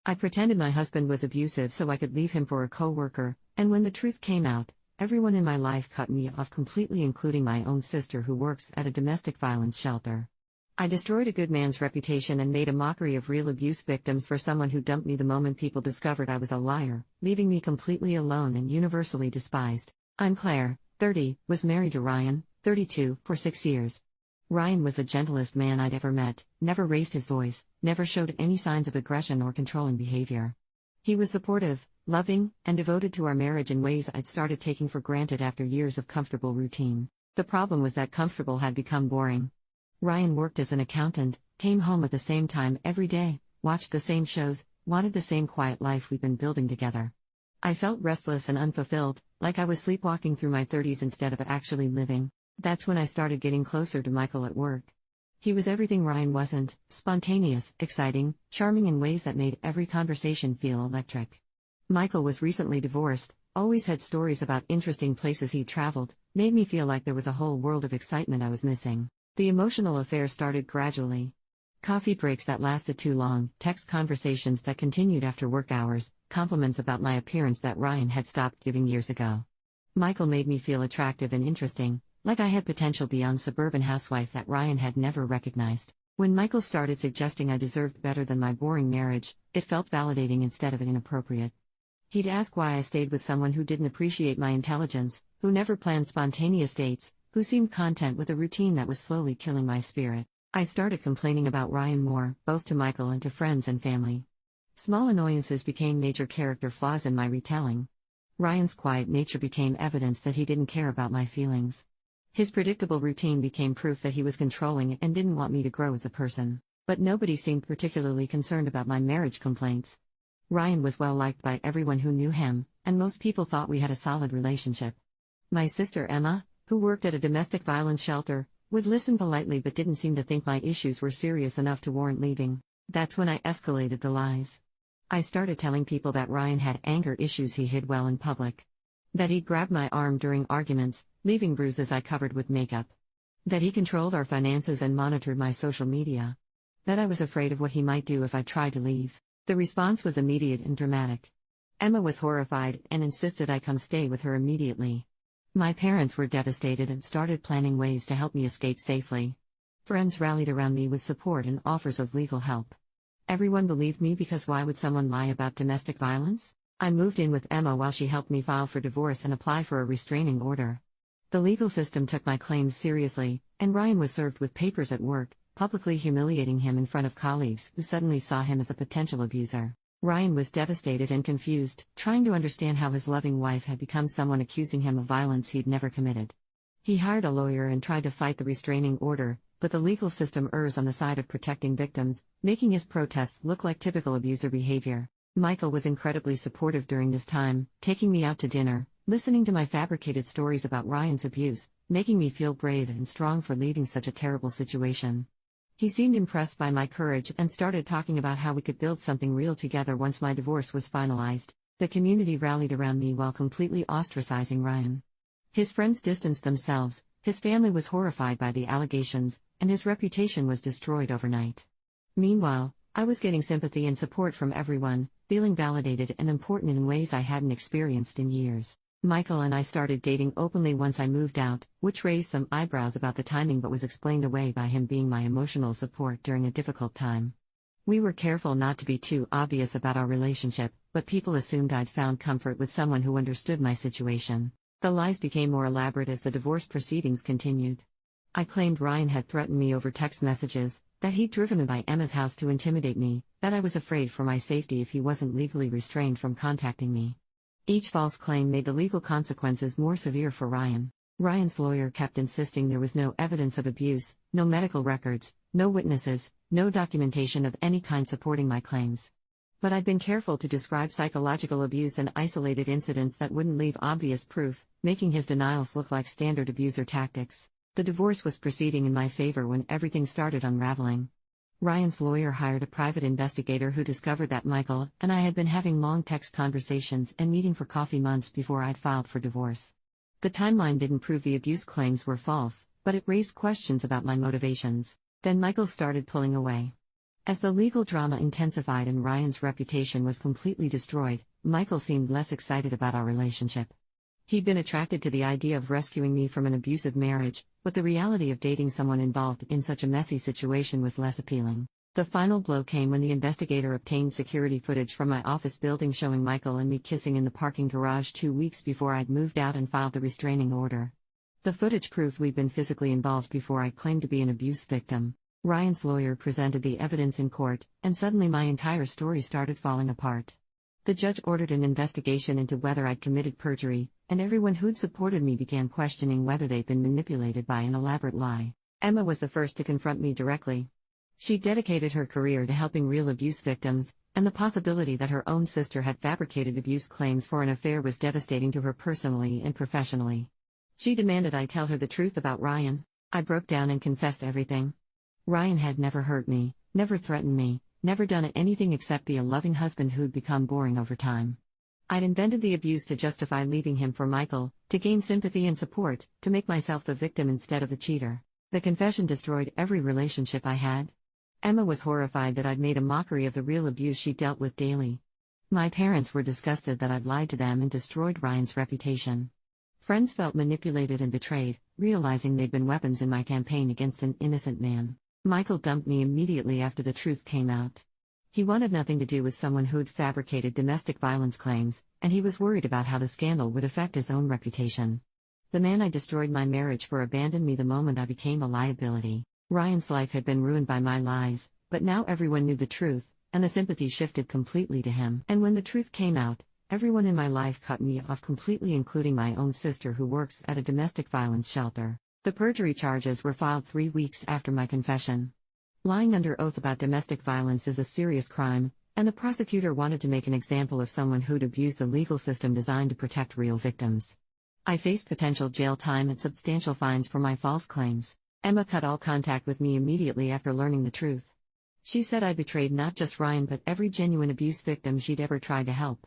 I pretended my husband was abusive so I could leave him for a coworker, and when the truth came out, everyone in my life cut me off completely, including my own sister who works at a domestic violence shelter. I destroyed a good man's reputation and made a mockery of real abuse victims for someone who dumped me the moment people discovered I was a liar, leaving me completely alone and universally despised. I'm Claire, 30, was married to Ryan, 32, for 6 years. Ryan was the gentlest man I'd ever met, never raised his voice, never showed any signs of aggression or controlling behavior. He was supportive, loving, and devoted to our marriage in ways I'd started taking for granted after years of comfortable routine. The problem was that comfortable had become boring. Ryan worked as an accountant, came home at the same time every day, watched the same shows, wanted the same quiet life we'd been building together. I felt restless and unfulfilled, like I was sleepwalking through my 30s instead of actually living. That's when I started getting closer to Michael at work. He was everything Ryan wasn't: spontaneous, exciting, charming in ways that made every conversation feel electric. Michael was recently divorced, always had stories about interesting places he'd traveled, made me feel like there was a whole world of excitement I was missing. The emotional affair started gradually. Coffee breaks that lasted too long, text conversations that continued after work hours, compliments about my appearance that Ryan had stopped giving years ago. Michael made me feel attractive and interesting, like I had potential beyond suburban housewife that Ryan had never recognized. When Michael started suggesting I deserved better than my boring marriage, it felt validating instead of inappropriate. He'd ask why I stayed with someone who didn't appreciate my intelligence, who never planned spontaneous dates, who seemed content with a routine that was slowly killing my spirit. I started complaining about Ryan more, both to Michael and to friends and family. Small annoyances became major character flaws in my retelling. Ryan's quiet nature became evidence that he didn't care about my feelings. His predictable routine became proof that he was controlling and didn't want me to grow as a person. But nobody seemed particularly concerned about my marriage complaints. Ryan was well liked by everyone who knew him, and most people thought we had a solid relationship. My sister Emma, who worked at a domestic violence shelter, would listen politely but didn't seem to think my issues were serious enough to warrant leaving. That's when I escalated the lies. I started telling people that Ryan had anger issues he hid well in public. That he'd grabbed my arm during arguments, leaving bruises I covered with makeup. That he controlled our finances and monitored my social media. That I was afraid of what he might do if I tried to leave. The response was immediate and dramatic. Emma was horrified and insisted I come stay with her immediately. My parents were devastated and started planning ways to help me escape safely. Friends rallied around me with support and offers of legal help. Everyone believed me because why would someone lie about domestic violence? I moved in with Emma while she helped me file for divorce and apply for a restraining order. The legal system took my claims seriously, and Ryan was served with papers at work, publicly humiliating him in front of colleagues who suddenly saw him as a potential abuser. Ryan was devastated and confused, trying to understand how his loving wife had become someone accusing him of violence he'd never committed. He hired a lawyer and tried to fight the restraining order, but the legal system errs on the side of protecting victims, making his protests look like typical abuser behavior. Michael was incredibly supportive during this time, taking me out to dinner, listening to my fabricated stories about Ryan's abuse, making me feel brave and strong for leaving such a terrible situation. He seemed impressed by my courage and started talking about how we could build something real together once my divorce was finalized. The community rallied around me while completely ostracizing Ryan. His friends distanced themselves, his family was horrified by the allegations, and his reputation was destroyed overnight. Meanwhile, I was getting sympathy and support from everyone, feeling validated and important in ways I hadn't experienced in years. Michael and I started dating openly once I moved out, which raised some eyebrows about the timing but was explained away by him being my emotional support during a difficult time. We were careful not to be too obvious about our relationship, but people assumed I'd found comfort with someone who understood my situation. The lies became more elaborate as the divorce proceedings continued. I claimed Ryan had threatened me over text messages, that he'd driven by Emma's house to intimidate me, that I was afraid for my safety if he wasn't legally restrained from contacting me. Each false claim made the legal consequences more severe for Ryan. Ryan's lawyer kept insisting there was no evidence of abuse, no medical records, no witnesses, no documentation of any kind supporting my claims. But I'd been careful to describe psychological abuse and isolated incidents that wouldn't leave obvious proof, making his denials look like standard abuser tactics. The divorce was proceeding in my favor when everything started unraveling. Ryan's lawyer hired a private investigator who discovered that Michael and I had been having long text conversations and meeting for coffee months before I'd filed for divorce. The timeline didn't prove the abuse claims were false, but it raised questions about my motivations. Then Michael started pulling away. As the legal drama intensified and Ryan's reputation was completely destroyed, Michael seemed less excited about our relationship. He'd been attracted to the idea of rescuing me from an abusive marriage, but the reality of dating someone involved in such a messy situation was less appealing. The final blow came when the investigator obtained security footage from my office building showing Michael and me kissing in the parking garage 2 weeks before I'd moved out and filed the restraining order. The footage proved we'd been physically involved before I claimed to be an abuse victim. Ryan's lawyer presented the evidence in court, and suddenly my entire story started falling apart. The judge ordered an investigation into whether I'd committed perjury, and everyone who'd supported me began questioning whether they'd been manipulated by an elaborate lie. Emma was the first to confront me directly. She dedicated her career to helping real abuse victims, and the possibility that her own sister had fabricated abuse claims for an affair was devastating to her personally and professionally. She demanded I tell her the truth about Ryan. I broke down and confessed everything. Ryan had never hurt me, never threatened me, never done anything except be a loving husband who'd become boring over time. I'd invented the abuse to justify leaving him for Michael, to gain sympathy and support, to make myself the victim instead of the cheater. The confession destroyed every relationship I had. Emma was horrified that I'd made a mockery of the real abuse she dealt with daily. My parents were disgusted that I'd lied to them and destroyed Ryan's reputation. Friends felt manipulated and betrayed, realizing they'd been weapons in my campaign against an innocent man. Michael dumped me immediately after the truth came out. He wanted nothing to do with someone who'd fabricated domestic violence claims, and he was worried about how the scandal would affect his own reputation. The man I destroyed my marriage for abandoned me the moment I became a liability. Ryan's life had been ruined by my lies, but now everyone knew the truth, and the sympathy shifted completely to him. And when the truth came out, everyone in my life cut me off completely, including my own sister who works at a domestic violence shelter. The perjury charges were filed 3 weeks after my confession. Lying under oath about domestic violence is a serious crime, and the prosecutor wanted to make an example of someone who'd abused the legal system designed to protect real victims. I faced potential jail time and substantial fines for my false claims. Emma cut all contact with me immediately after learning the truth. She said I betrayed not just Ryan but every genuine abuse victim she'd ever tried to help.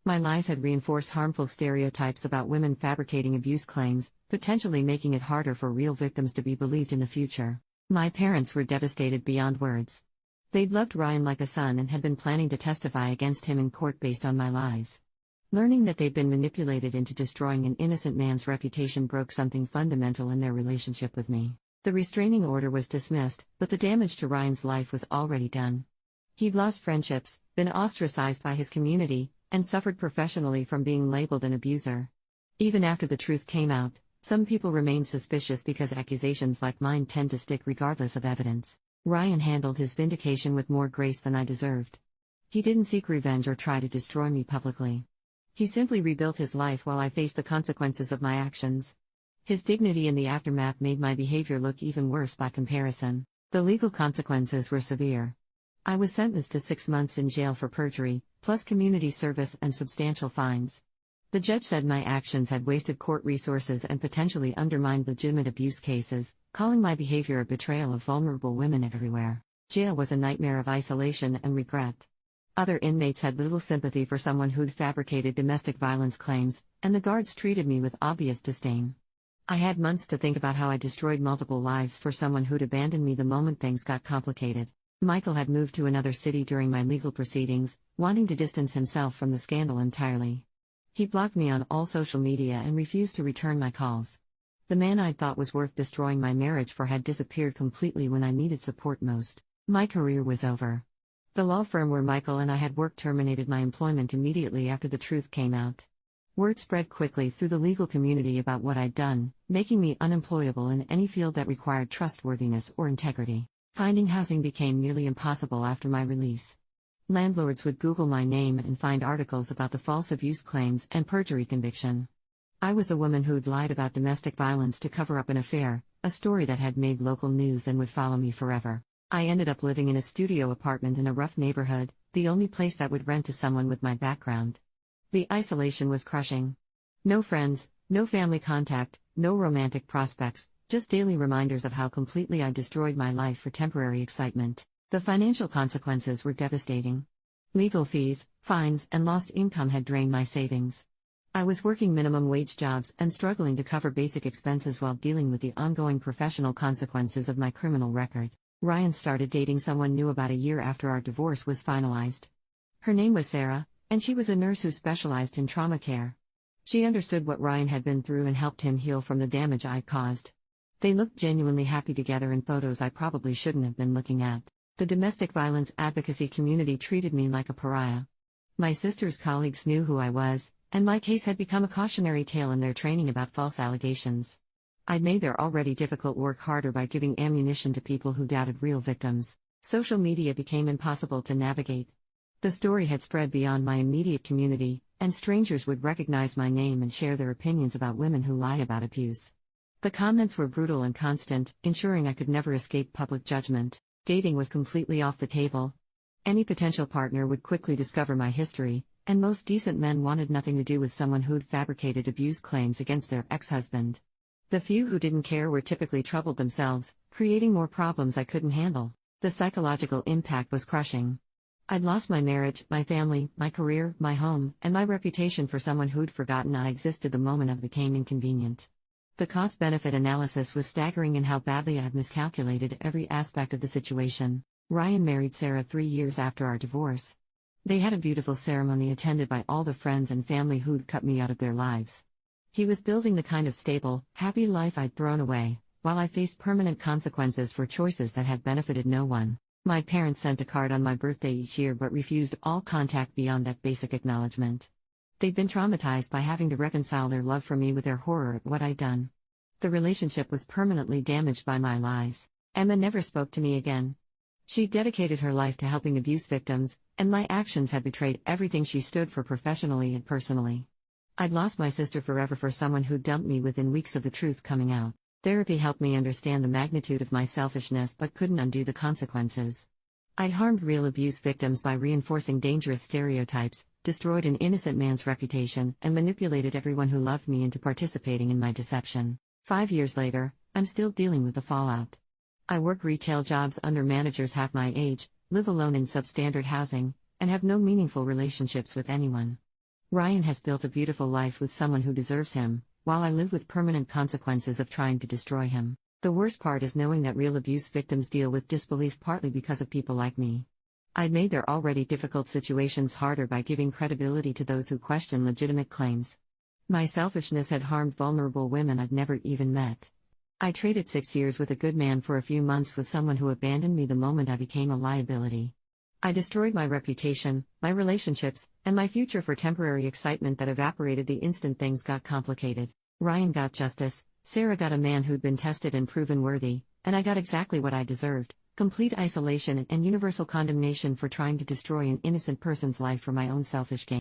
My lies had reinforced harmful stereotypes about women fabricating abuse claims, potentially making it harder for real victims to be believed in the future. My parents were devastated beyond words. They'd loved Ryan like a son and had been planning to testify against him in court based on my lies. Learning that they'd been manipulated into destroying an innocent man's reputation broke something fundamental in their relationship with me. The restraining order was dismissed, but the damage to Ryan's life was already done. He'd lost friendships, been ostracized by his community, and suffered professionally from being labeled an abuser. Even after the truth came out, some people remained suspicious because accusations like mine tend to stick regardless of evidence. Ryan handled his vindication with more grace than I deserved. He didn't seek revenge or try to destroy me publicly. He simply rebuilt his life while I faced the consequences of my actions. His dignity in the aftermath made my behavior look even worse by comparison. The legal consequences were severe. I was sentenced to 6 months in jail for perjury, plus community service and substantial fines. The judge said my actions had wasted court resources and potentially undermined legitimate abuse cases, calling my behavior a betrayal of vulnerable women everywhere. Jail was a nightmare of isolation and regret. Other inmates had little sympathy for someone who'd fabricated domestic violence claims, and the guards treated me with obvious disdain. I had months to think about how I destroyed multiple lives for someone who'd abandoned me the moment things got complicated. Michael had moved to another city during my legal proceedings, wanting to distance himself from the scandal entirely. He blocked me on all social media and refused to return my calls. The man I thought was worth destroying my marriage for had disappeared completely when I needed support most. My career was over. The law firm where Michael and I had worked terminated my employment immediately after the truth came out. Word spread quickly through the legal community about what I'd done, making me unemployable in any field that required trustworthiness or integrity. Finding housing became nearly impossible after my release. Landlords would Google my name and find articles about the false abuse claims and perjury conviction. I was the woman who'd lied about domestic violence to cover up an affair, a story that had made local news and would follow me forever. I ended up living in a studio apartment in a rough neighborhood, the only place that would rent to someone with my background. The isolation was crushing. No friends, no family contact, no romantic prospects, just daily reminders of how completely I destroyed my life for temporary excitement. The financial consequences were devastating. Legal fees, fines, and lost income had drained my savings. I was working minimum wage jobs and struggling to cover basic expenses while dealing with the ongoing professional consequences of my criminal record. Ryan started dating someone new about a year after our divorce was finalized. Her name was Sarah, and she was a nurse who specialized in trauma care. She understood what Ryan had been through and helped him heal from the damage I'd caused. They looked genuinely happy together in photos I probably shouldn't have been looking at. The domestic violence advocacy community treated me like a pariah. My sister's colleagues knew who I was, and my case had become a cautionary tale in their training about false allegations. I'd made their already difficult work harder by giving ammunition to people who doubted real victims. Social media became impossible to navigate. The story had spread beyond my immediate community, and strangers would recognize my name and share their opinions about women who lie about abuse. The comments were brutal and constant, ensuring I could never escape public judgment. Dating was completely off the table. Any potential partner would quickly discover my history, and most decent men wanted nothing to do with someone who'd fabricated abuse claims against their ex-husband. The few who didn't care were typically troubled themselves, creating more problems I couldn't handle. The psychological impact was crushing. I'd lost my marriage, my family, my career, my home, and my reputation for someone who'd forgotten I existed the moment I became inconvenient. The cost-benefit analysis was staggering in how badly I'd miscalculated every aspect of the situation. Ryan married Sarah 3 years after our divorce. They had a beautiful ceremony attended by all the friends and family who'd cut me out of their lives. He was building the kind of stable, happy life I'd thrown away, while I faced permanent consequences for choices that had benefited no one. My parents sent a card on my birthday each year but refused all contact beyond that basic acknowledgement. They'd been traumatized by having to reconcile their love for me with their horror at what I'd done. The relationship was permanently damaged by my lies. Emma never spoke to me again. She dedicated her life to helping abuse victims, and my actions had betrayed everything she stood for professionally and personally. I'd lost my sister forever for someone who dumped me within weeks of the truth coming out. Therapy helped me understand the magnitude of my selfishness but couldn't undo the consequences. I'd harmed real abuse victims by reinforcing dangerous stereotypes, destroyed an innocent man's reputation, and manipulated everyone who loved me into participating in my deception. 5 years later, I'm still dealing with the fallout. I work retail jobs under managers half my age, live alone in substandard housing, and have no meaningful relationships with anyone. Ryan has built a beautiful life with someone who deserves him, while I live with permanent consequences of trying to destroy him. The worst part is knowing that real abuse victims deal with disbelief partly because of people like me. I'd made their already difficult situations harder by giving credibility to those who question legitimate claims. My selfishness had harmed vulnerable women I'd never even met. I traded 6 years with a good man for a few months with someone who abandoned me the moment I became a liability. I destroyed my reputation, my relationships, and my future for temporary excitement that evaporated the instant things got complicated. Ryan got justice, Sarah got a man who'd been tested and proven worthy, and I got exactly what I deserved: complete isolation and universal condemnation for trying to destroy an innocent person's life for my own selfish gain.